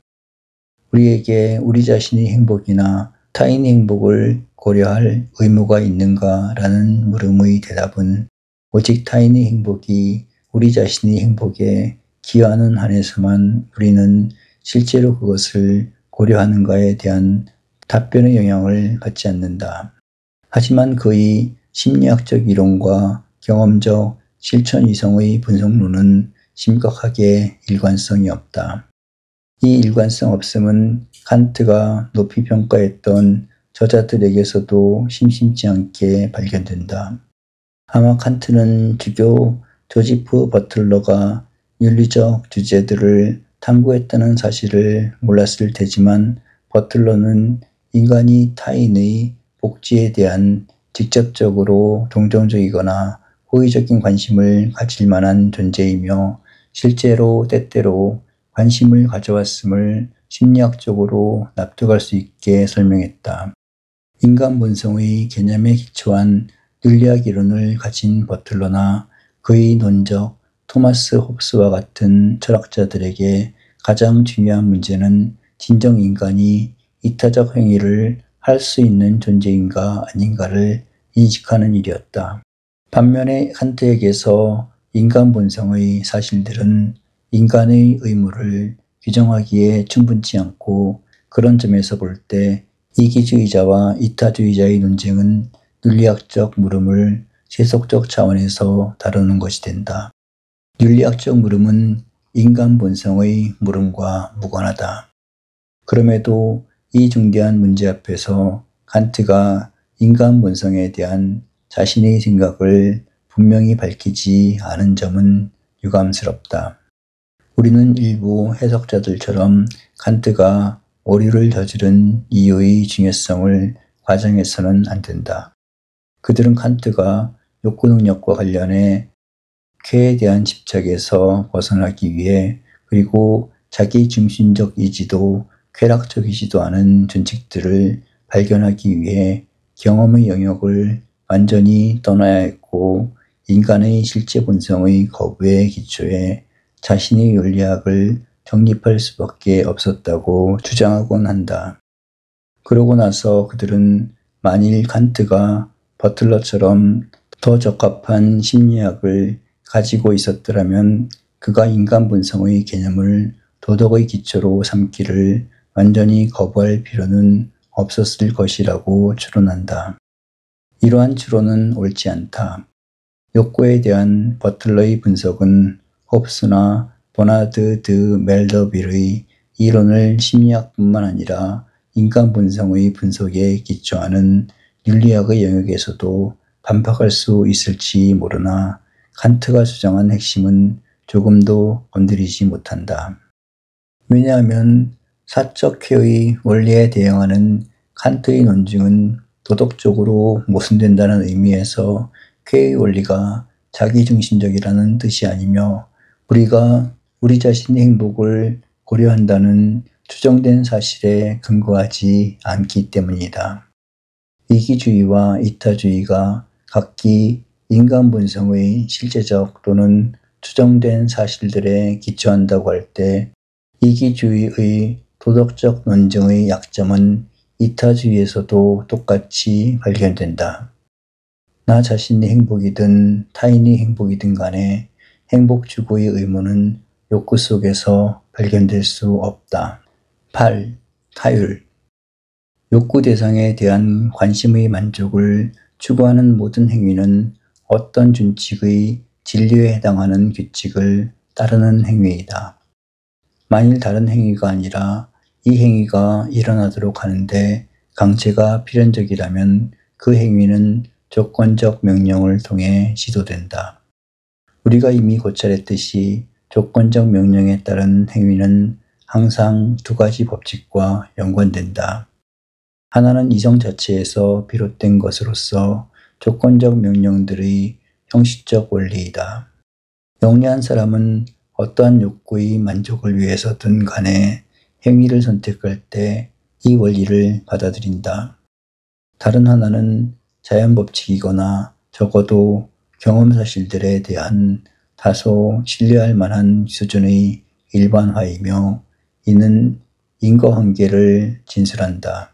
우리에게 우리 자신의 행복이나 타인의 행복을 고려할 의무가 있는가라는 물음의 대답은 오직 타인의 행복이 우리 자신의 행복에 기여하는 한에서만 우리는 실제로 그것을 고려하는가에 대한 답변의 영향을 받지 않는다. 하지만 그의 심리학적 이론과 경험적 실천 이성의 분석론은 심각하게 일관성이 없다. 이 일관성 없음은 칸트가 높이 평가했던 저자들에게서도 심심치 않게 발견된다. 아마 칸트는 주교 조지프 버틀러가 윤리적 주제들을 탐구했다는 사실을 몰랐을 테지만 버틀러는 인간이 타인의 복지에 대한 직접적으로 동정적이거나 호의적인 관심을 가질 만한 존재이며 실제로 때때로 관심을 가져왔음을 심리학적으로 납득할 수 있게 설명했다. 인간 본성의 개념에 기초한 윤리학 이론을 가진 버틀러나 그의 논적 토마스 홉스와 같은 철학자들에게 가장 중요한 문제는 진정 인간이 이타적 행위를 할 수 있는 존재인가 아닌가를 인식하는 일이었다. 반면에 칸트에게서 인간 본성의 사실들은 인간의 의무를 규정하기에 충분치 않고 그런 점에서 볼 때 이기주의자와 이타주의자의 논쟁은 윤리학적 물음을 세속적 차원에서 다루는 것이 된다. 윤리학적 물음은 인간 본성의 물음과 무관하다. 그럼에도 이 중대한 문제 앞에서 칸트가 인간 본성에 대한 자신의 생각을 분명히 밝히지 않은 점은 유감스럽다. 우리는 일부 해석자들처럼 칸트가 오류를 저지른 이유의 중요성을 과장해서는 안 된다. 그들은 칸트가 욕구 능력과 관련해 쾌에 대한 집착에서 벗어나기 위해 그리고 자기 중심적 이지도 쾌락적이지도 않은 준칙들을 발견하기 위해 경험의 영역을 완전히 떠나야 했고 인간의 실제 본성의 거부에 기초해 자신의 윤리학을 정립할 수밖에 없었다고 주장하곤 한다. 그러고 나서 그들은 만일 칸트가 버틀러처럼 더 적합한 심리학을 가지고 있었더라면 그가 인간 본성의 개념을 도덕의 기초로 삼기를 완전히 거부할 필요는 없었을 것이라고 추론한다. 이러한 추론은 옳지 않다. 욕구에 대한 버틀러의 분석은 홉스나 버나드 드 멜더빌의 이론을 심리학뿐만 아니라 인간 본성의 분석에 기초하는 윤리학의 영역에서도 반박할 수 있을지 모르나 칸트가 주장한 핵심은 조금도 건드리지 못한다. 왜냐하면 사적 쾌의 원리에 대응하는 칸트의 논증은 도덕적으로 모순된다는 의미에서 쾌의 원리가 자기중심적이라는 뜻이 아니며 우리가 우리 자신의 행복을 고려한다는 추정된 사실에 근거하지 않기 때문이다. 이기주의와 이타주의가 각기 인간 본성의 실제적 또는 추정된 사실들에 기초한다고 할 때 이기주의의 도덕적 논증의 약점은 이타주의에서도 똑같이 발견된다. 나 자신의 행복이든 타인의 행복이든 간에 행복 추구의 의무는 욕구 속에서 발견될 수 없다. 8. 타율. 욕구 대상에 대한 관심의 만족을 추구하는 모든 행위는 어떤 준칙의 진리에 해당하는 규칙을 따르는 행위이다. 만일 다른 행위가 아니라 이 행위가 일어나도록 하는데 강제가 필연적이라면 그 행위는 조건적 명령을 통해 시도된다. 우리가 이미 고찰했듯이 조건적 명령에 따른 행위는 항상 두 가지 법칙과 연관된다. 하나는 이성 자체에서 비롯된 것으로서 조건적 명령들의 형식적 원리이다. 영리한 사람은 어떠한 욕구의 만족을 위해서든 간에 행위를 선택할 때 이 원리를 받아들인다. 다른 하나는 자연 법칙이거나 적어도 경험 사실들에 대한 다소 신뢰할 만한 수준의 일반화이며 이는 인과관계를 진술한다.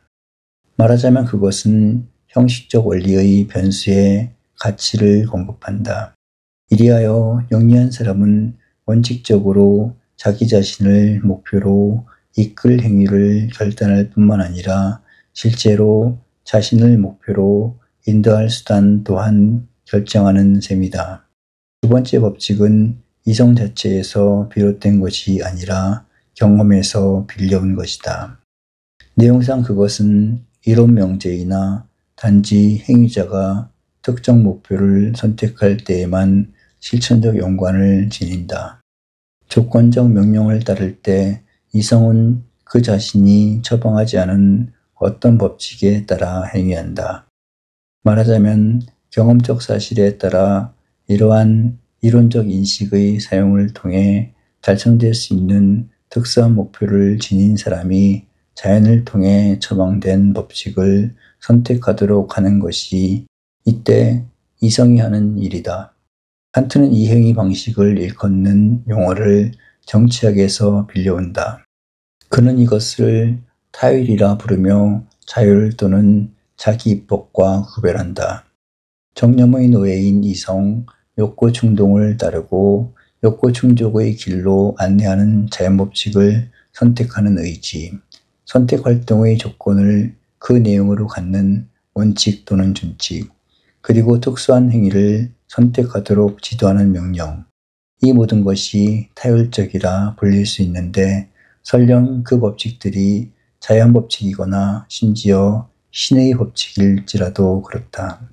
말하자면 그것은 형식적 원리의 변수에 가치를 공급한다. 이리하여 영리한 사람은 원칙적으로 자기 자신을 목표로 이끌 행위를 결단할 뿐만 아니라 실제로 자신을 목표로 인도할 수단 또한 결정하는 셈이다. 두 번째 법칙은 이성 자체에서 비롯된 것이 아니라 경험에서 빌려온 것이다. 내용상 그것은 이론 명제이나 단지 행위자가 특정 목표를 선택할 때에만 실천적 연관을 지닌다. 조건적 명령을 따를 때 이성은 그 자신이 처방하지 않은 어떤 법칙에 따라 행위한다. 말하자면 경험적 사실에 따라 이러한 이론적 인식의 사용을 통해 달성될 수 있는 특수한 목표를 지닌 사람이 자연을 통해 처방된 법칙을 선택하도록 하는 것이 이때 이성이 하는 일이다. 칸트는 이 행위 방식을 일컫는 용어를 정치학에서 빌려온다. 그는 이것을 타율이라 부르며 자율 또는 자기 입법과 구별한다. 정념의 노예인 이성, 욕구 충동을 따르고 욕구 충족의 길로 안내하는 자연법칙을 선택하는 의지, 선택 활동의 조건을 그 내용으로 갖는 원칙 또는 준칙, 그리고 특수한 행위를 선택하도록 지도하는 명령. 이 모든 것이 타율적이라 불릴 수 있는데 설령 그 법칙들이 자연 법칙이거나 심지어 신의 법칙일지라도 그렇다.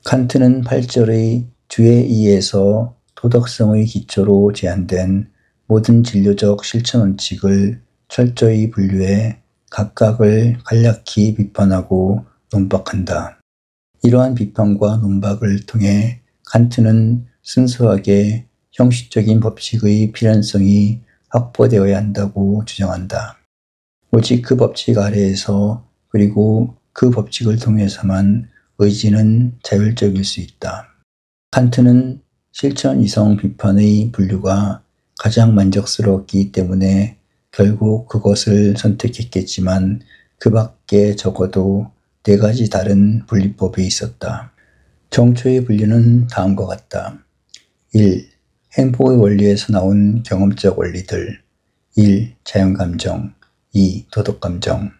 칸트는 8절의 주의 이에서 도덕성의 기초로 제안된 모든 진료적 실천 원칙을 철저히 분류해 각각을 간략히 비판하고 논박한다. 이러한 비판과 논박을 통해 칸트는 순수하게 형식적인 법칙의 필연성이 확보되어야 한다고 주장한다. 오직 그 법칙 아래에서 그리고 그 법칙을 통해서만 의지는 자율적일 수 있다. 칸트는 실천 이성 비판의 분류가 가장 만족스러웠기 때문에 결국 그것을 선택했겠지만 그 밖에 적어도 4가지 다른 분리법이 있었다. 정초의 분류는 다음과 같다. 1. 행복의 원리에서 나온 경험적 원리들. 1. 자연감정. 2. 도덕감정.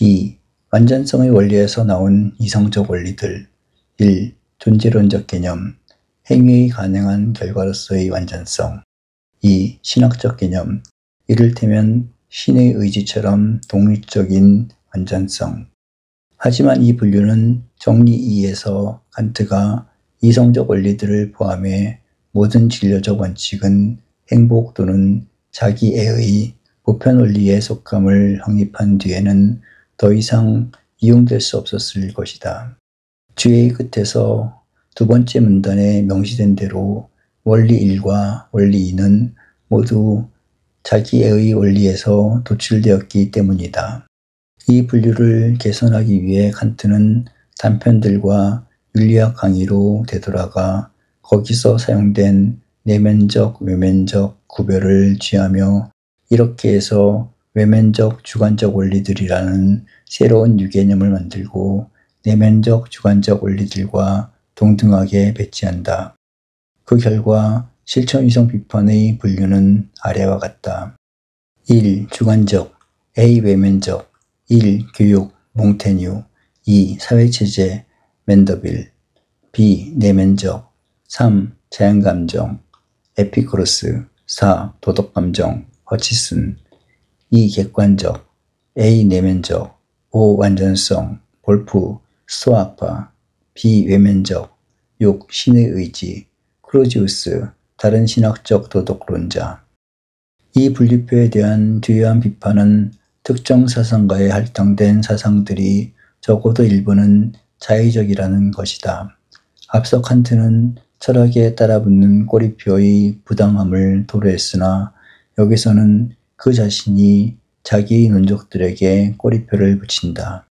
2. 완전성의 원리에서 나온 이성적 원리들. 1. 존재론적 개념. 행위의 가능한 결과로서의 완전성. 2. 신학적 개념. 이를테면 신의 의지처럼 독립적인 완전성. 하지만 이 분류는 정리 2에서 칸트가 이성적 원리들을 포함해 모든 진료적 원칙은 행복 또는 자기애의 보편 원리에 속함을 확립한 뒤에는 더 이상 이용될 수 없었을 것이다. 주의 끝에서 2번째 문단에 명시된 대로 원리 1과 원리 2는 모두 자기애의 원리에서 도출되었기 때문이다. 이 분류를 개선하기 위해 칸트는 단편들과 윤리학 강의로 되돌아가 거기서 사용된 내면적, 외면적 구별을 취하며 이렇게 해서 외면적, 주관적 원리들이라는 새로운 유개념을 만들고 내면적, 주관적 원리들과 동등하게 배치한다. 그 결과 실천이성 비판의 분류는 아래와 같다. 1. 주관적, A. 외면적, 1. 교육, 몽테뉴, 2. 사회체제, 맨더빌, B. 내면적, 3. 자연감정, 에피쿠로스, 4. 도덕감정, 허치슨, 2. 객관적, A. 내면적, 5. 완전성, 볼프, 스토아파, B. 외면적, 6. 신의 의지, 크로지우스, 다른 신학적 도덕론자. 이 분류표에 대한 주요한 비판은 특정 사상가에 할당된 사상들이 적어도 일부는 자의적이라는 것이다. 앞서 칸트는 철학에 따라붙는 꼬리표의 부당함을 도로했으나 여기서는 그 자신이 자기의 논족들에게 꼬리표를 붙인다.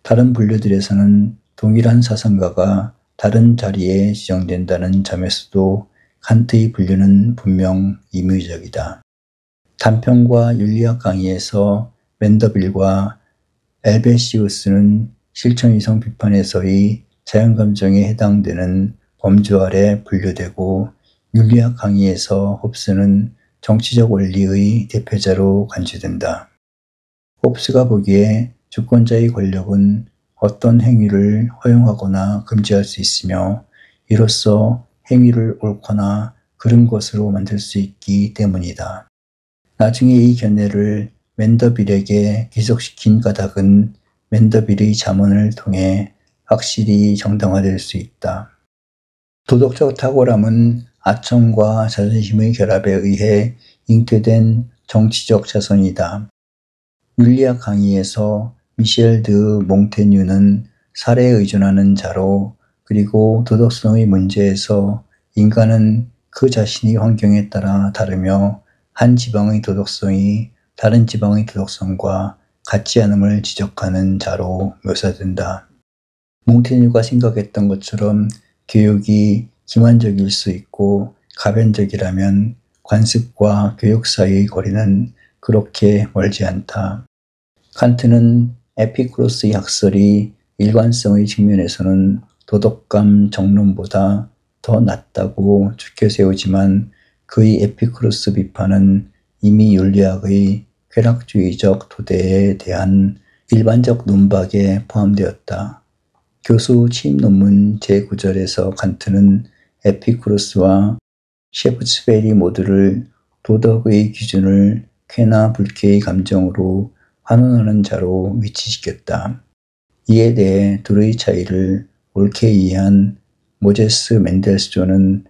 다른 분류들에서는 동일한 사상가가 다른 자리에 지정된다는 점에서도 칸트의 분류는 분명 임의적이다. 단편과 윤리학 강의에서 맨더빌과 엘베시우스는 실천이성 비판에서의 자연감정에 해당되는 범주 아래 분류되고 윤리학 강의에서 홉스는 정치적 원리의 대표자로 간주된다. 홉스가 보기에 주권자의 권력은 어떤 행위를 허용하거나 금지할 수 있으며 이로써 행위를 옳거나 그른 것으로 만들 수 있기 때문이다. 나중에 이 견해를 맨더빌에게 귀속시킨 까닭은 맨더빌의 잠언을 통해 확실히 정당화될 수 있다. 도덕적 탁월함은 아첨과 자존심의 결합에 의해 잉태된 정치적 자손이다. 윤리학 강의에서 미셸 드 몽테뉴는 살에 의존하는 자로 그리고 도덕성의 문제에서 인간은 그 자신의 환경에 따라 다르며 한 지방의 도덕성이 다른 지방의 도덕성과 같지 않음을 지적하는 자로 묘사된다. 몽테뉴가 생각했던 것처럼 교육이 기만적일 수 있고 가변적이라면 관습과 교육 사이의 거리는 그렇게 멀지 않다. 칸트는 에피쿠로스의 학설이 일관성의 측면에서는 도덕감 정론보다 더 낫다고 추켜 세우지만 그의 에피쿠로스 비판은 이미 윤리학의 쾌락주의적 토대에 대한 일반적 논박에 포함되었다. 교수 취임 논문 제9절에서 칸트는 에피쿠로스와 셰프스벨이 모두를 도덕의 기준을 쾌나 불쾌의 감정으로 환원하는 자로 위치시켰다. 이에 대해 둘의 차이를 옳게 이해한 모제스 멘델스존은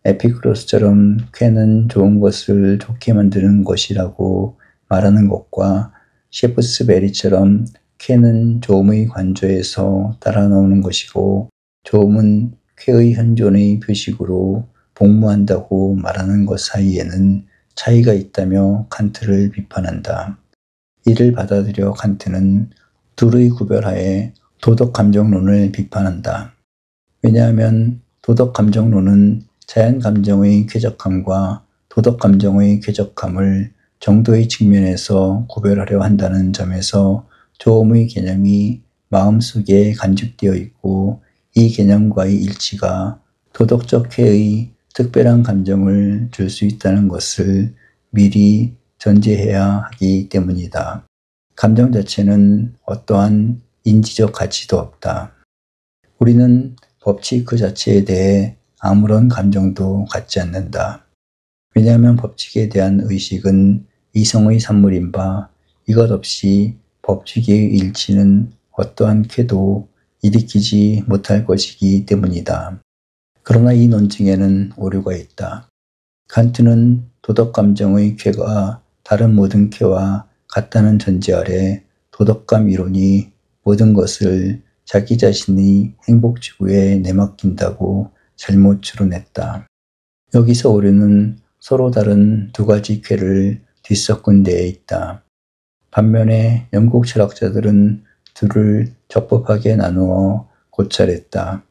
에피쿠로스처럼 쾌는 좋은 것을 좋게 만드는 것이라고 말하는 것과 셰프스베리처럼 쾌는 좋음의 관조에서 따라 나오는 것이고 좋음은 쾌의 현존의 표식으로 복무한다고 말하는 것 사이에는 차이가 있다며 칸트를 비판한다. 이를 받아들여 칸트는 둘의 구별하에 도덕감정론을 비판한다. 왜냐하면 도덕감정론은 자연감정의 쾌적함과 도덕감정의 쾌적함을 정도의 측면에서 구별하려 한다는 점에서 좋음의 개념이 마음속에 간직되어 있고 이 개념과의 일치가 도덕적 쾌의 특별한 감정을 줄 수 있다는 것을 미리 전제해야 하기 때문이다. 감정 자체는 어떠한 인지적 가치도 없다. 우리는 법칙 그 자체에 대해 아무런 감정도 갖지 않는다. 왜냐하면 법칙에 대한 의식은 이성의 산물인 바 이것 없이 법칙의 일치는 어떠한 쾌도 일으키지 못할 것이기 때문이다. 그러나 이 논증에는 오류가 있다. 칸트는 도덕감정의 쾌가 다른 모든 쾌와 같다는 전제 아래 도덕감 이론이 모든 것을 자기 자신의 행복지구에 내맡긴다고 잘못 추론했다. 여기서 오류는 서로 다른 두 가지 쾌를 뒤섞은 데에 있다. 반면에 영국 철학자들은 둘을 적법하게 나누어 고찰했다.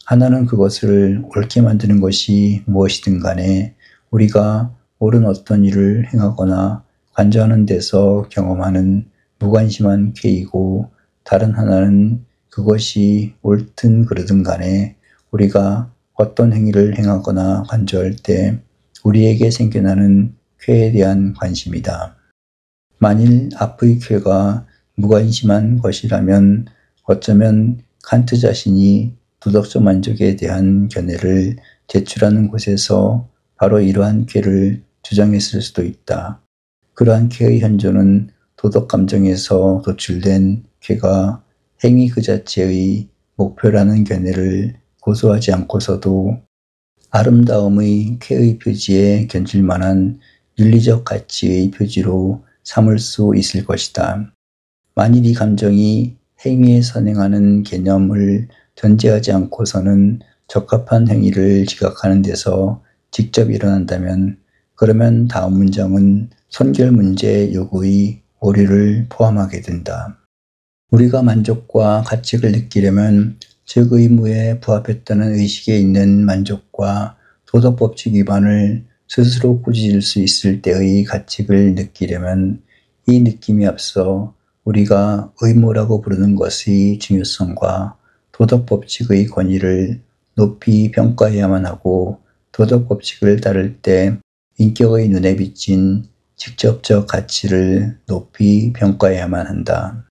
하나는 그것을 옳게 만드는 것이 무엇이든 간에 우리가 옳은 어떤 일을 행하거나 관조하는 데서 경험하는 무관심한 쾌이고 다른 하나는 그것이 옳든 그르든 간에 우리가 어떤 행위를 행하거나 관조할 때 우리에게 생겨나는 쾌에 대한 관심이다. 만일 앞의 쾌가 무관심한 것이라면 어쩌면 칸트 자신이 도덕적 만족에 대한 견해를 제출하는 곳에서 바로 이러한 쾌를 주장했을 수도 있다. 그러한 쾌의 현존은 도덕 감정에서 도출된 쾌가 행위 그 자체의 목표라는 견해를 고수하지 않고서도 아름다움의 쾌의 표지에 견줄 만한 윤리적 가치의 표지로 삼을 수 있을 것이다. 만일 이 감정이 행위에 선행하는 개념을 전제하지 않고서는 적합한 행위를 지각하는 데서 직접 일어난다면 그러면 다음 문장은 선결 문제 요구의 오류를 포함하게 된다. 우리가 만족과 가책을 느끼려면 즉 의무에 부합했다는 의식에 있는 만족과 도덕법칙 위반을 스스로 꾸짖을 수 있을 때의 가책을 느끼려면 이 느낌이 앞서 우리가 의무라고 부르는 것의 중요성과 도덕법칙의 권위를 높이 평가해야만 하고 도덕법칙을 따를 때 인격의 눈에 비친 직접적 가치를 높이 평가해야만 한다.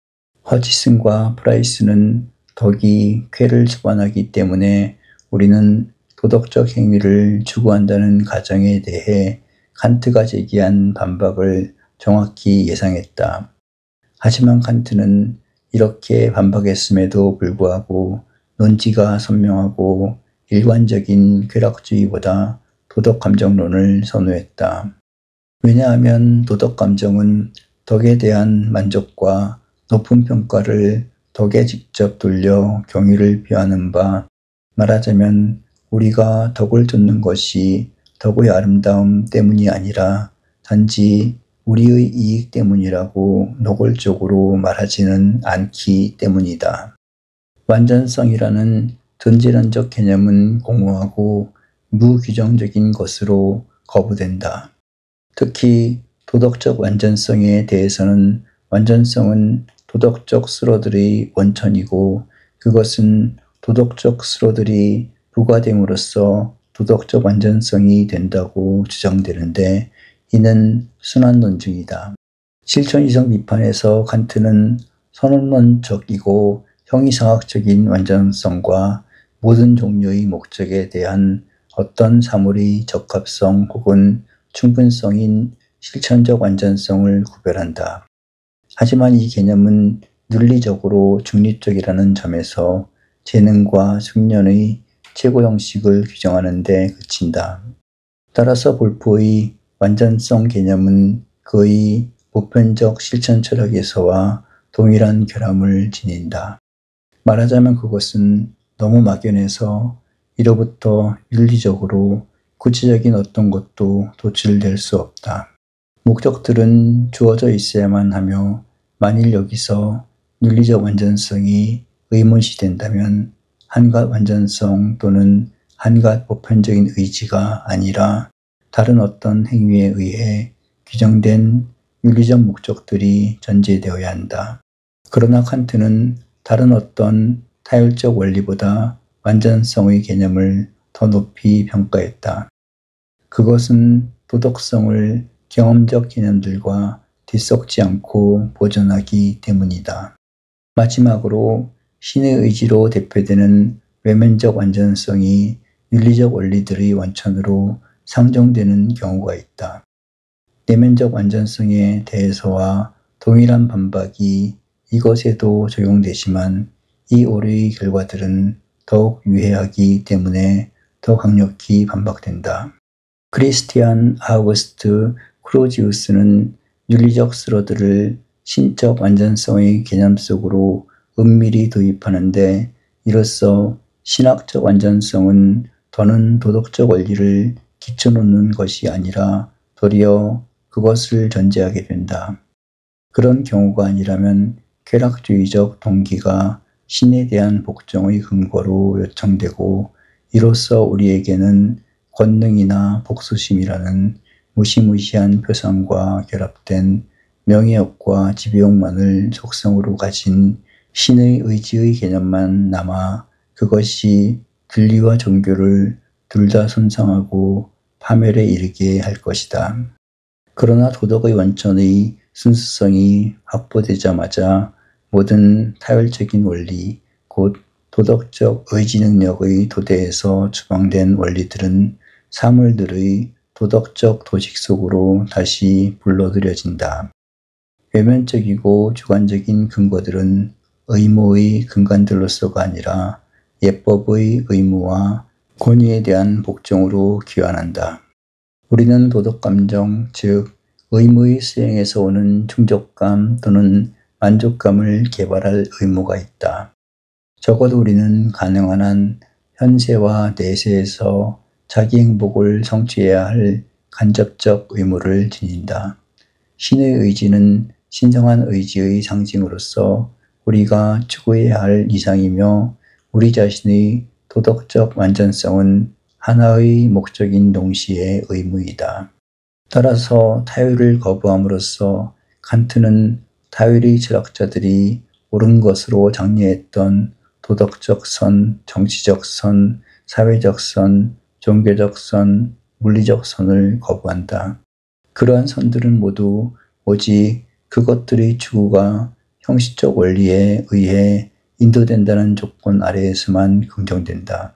허지슨과 프라이스는 덕이 쾌를 주관하기 때문에 우리는 도덕적 행위를 추구한다는 가정에 대해 칸트가 제기한 반박을 정확히 예상했다. 하지만 칸트는 이렇게 반박했음에도 불구하고 논지가 선명하고 일관적인 쾌락주의보다 도덕감정론을 선호했다. 왜냐하면 도덕감정은 덕에 대한 만족과 높은 평가를 덕에 직접 돌려 경의를 표하는 바 말하자면 우리가 덕을 좇는 것이 덕의 아름다움 때문이 아니라 단지 우리의 이익 때문이라고 노골적으로 말하지는 않기 때문이다. 완전성이라는 전질환적 개념은 공허하고 무규정적인 것으로 거부된다. 특히 도덕적 완전성에 대해서는 완전성은 도덕적 수로들의 원천이고 그것은 도덕적 수로들이 부과됨으로써 도덕적 완전성이 된다고 주장되는데 이는 순환 논증이다. 실존이성 비판에서 칸트는 선언론적이고 형이상학적인 완전성과 모든 종류의 목적에 대한 어떤 사물의 적합성 혹은 충분성인 실천적 완전성을 구별한다. 하지만 이 개념은 윤리적으로 중립적이라는 점에서 재능과 숙련의 최고 형식을 규정하는 데 그친다. 따라서 볼포의 완전성 개념은 그의 보편적 실천 철학에서와 동일한 결함을 지닌다. 말하자면 그것은 너무 막연해서 이로부터 윤리적으로 구체적인 어떤 것도 도출될 수 없다. 목적들은 주어져 있어야만 하며 만일 여기서 윤리적 완전성이 의문시된다면 한갓 완전성 또는 한갓 보편적인 의지가 아니라 다른 어떤 행위에 의해 규정된 윤리적 목적들이 전제되어야 한다. 그러나 칸트는 다른 어떤 타율적 원리보다 완전성의 개념을 더 높이 평가했다. 그것은 도덕성을 경험적 개념들과 뒤섞지 않고 보존하기 때문이다. 마지막으로 신의 의지로 대표되는 외면적 완전성이 윤리적 원리들의 원천으로 상정되는 경우가 있다. 내면적 완전성에 대해서와 동일한 반박이 이것에도 적용되지만 이 오류의 결과들은 더욱 유해하기 때문에 더 강력히 반박된다. 크리스티안 아우구스트 크로지우스는 윤리적 스러드를 신적 완전성의 개념 속으로 은밀히 도입하는데 이로써 신학적 완전성은 더는 도덕적 원리를 기초놓는 것이 아니라 도리어 그것을 전제하게 된다. 그런 경우가 아니라면 쾌락주의적 동기가 신에 대한 복종의 근거로 요청되고 이로써 우리에게는 권능이나 복수심이라는 무시무시한 표상과 결합된 명예욕과 지배욕만을 속성으로 가진 신의 의지의 개념만 남아 그것이 진리와 종교를 둘 다 손상하고 파멸에 이르게 할 것이다. 그러나 도덕의 원천의 순수성이 확보되자마자 모든 타율적인 원리, 곧 도덕적 의지 능력의 도대에서 추방된 원리들은 사물들의 도덕적 도식 속으로 다시 불러들여진다. 외면적이고 주관적인 근거들은 의무의 근간들로서가 아니라 예법의 의무와 권위에 대한 복종으로 귀환한다. 우리는 도덕감정, 즉 의무의 수행에서 오는 충족감 또는 만족감을 개발할 의무가 있다. 적어도 우리는 가능한 한 현세와 내세에서 자기 행복을 성취해야 할 간접적 의무를 지닌다. 신의 의지는 신성한 의지의 상징으로서 우리가 추구해야 할 이상이며 우리 자신의 도덕적 완전성은 하나의 목적인 동시에 의무이다. 따라서 타율을 거부함으로써 칸트는 타율의 철학자들이 옳은 것으로 장려했던 도덕적 선, 정치적 선, 사회적 선, 종교적 선, 물리적 선을 거부한다. 그러한 선들은 모두 오직 그것들의 추구가 형식적 원리에 의해 인도된다는 조건 아래에서만 긍정된다.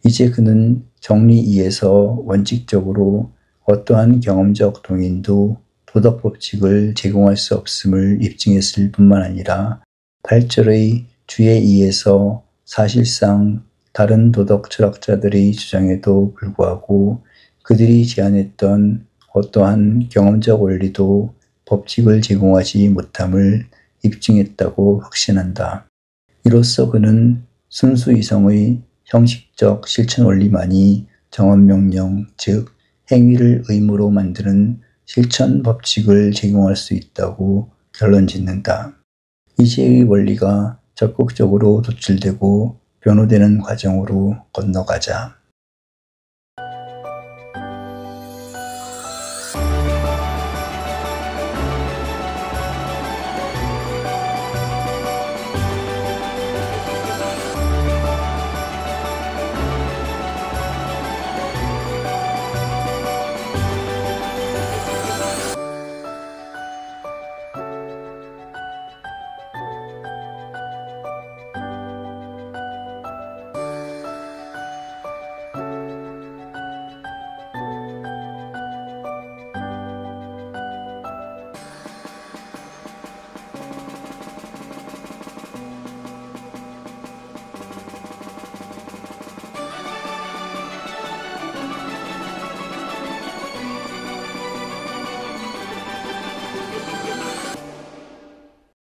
이제 그는 정리 2에서 원칙적으로 어떠한 경험적 동인도 도덕 법칙을 제공할 수 없음을 입증했을 뿐만 아니라 8절의 주의 2에서 사실상 다른 도덕 철학자들의 주장에도 불구하고 그들이 제안했던 어떠한 경험적 원리도 법칙을 제공하지 못함을 입증했다고 확신한다. 이로써 그는 순수 이성의 형식적 실천 원리만이 정언명령, 즉 행위를 의무로 만드는 실천 법칙을 제공할 수 있다고 결론짓는다. 이제의 원리가 적극적으로 도출되고 변호되는 과정으로 건너가자.